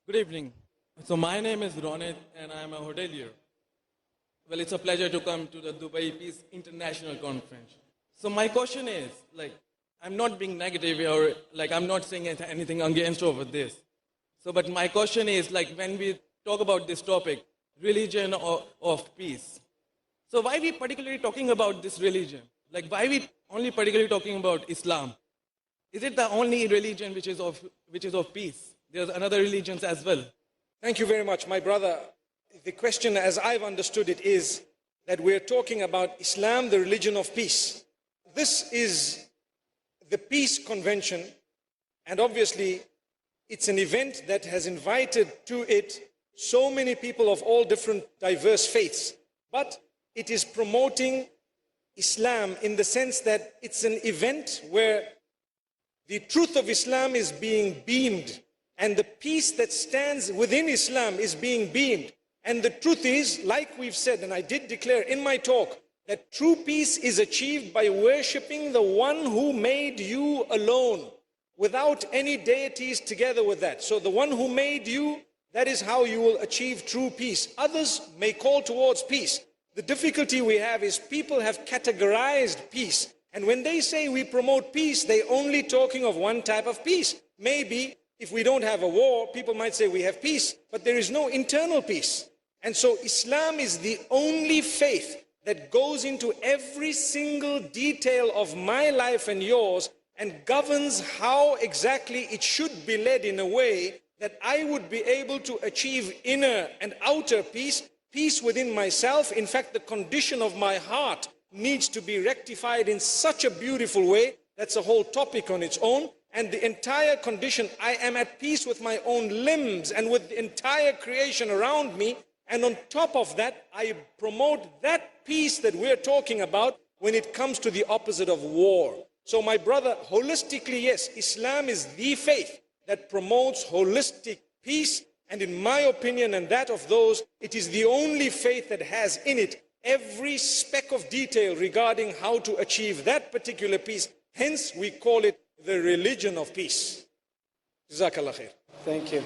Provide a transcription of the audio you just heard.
Good evening. So my name is Ronit and I'm a hotelier. Well, it's a pleasure to come to the Dubai Peace International Conference. So my question is, I'm not being negative or I'm not saying anything against over this. So, but my question is, when we talk about this topic, religion of peace. So why we particularly talking about this religion? Why we only particularly talking about Islam? Is it the only religion which is of peace? There's other religions as well. Thank you very much, my brother. The question, as I've understood it, is that we're talking about Islam, the religion of peace. This is the peace convention, and obviously it's an event that has invited to it so many people of all different diverse faiths. But it is promoting Islam in the sense that it's an event where the truth of Islam is being beamed, and the peace that stands within Islam is being beamed. And the truth is, like we've said, and I did declare in my talk, that true peace is achieved by worshipping the one who made you alone, without any deities together with that. So the one who made you, that is how you will achieve true peace. Others may call towards peace. The difficulty we have is people have categorized peace. And when they say we promote peace, they're only talking of one type of peace. Maybe if we don't have a war, people might say we have peace, but there is no internal peace. And so Islam is the only faith that goes into every single detail of my life and yours and governs how exactly it should be led in a way that I would be able to achieve inner and outer peace, peace within myself. In fact, the condition of my heart needs to be rectified in such a beautiful way. That's a whole topic on its own. And the entire condition, I am at peace with my own limbs and with the entire creation around me. And on top of that, I promote that peace that we're talking about when it comes to the opposite of war. So my brother, holistically, yes, Islam is the faith that promotes holistic peace. And in my opinion and that of those, it is the only faith that has in it every speck of detail regarding how to achieve that particular peace. Hence, we call it the religion of peace. Jazakallah khair. Thank you.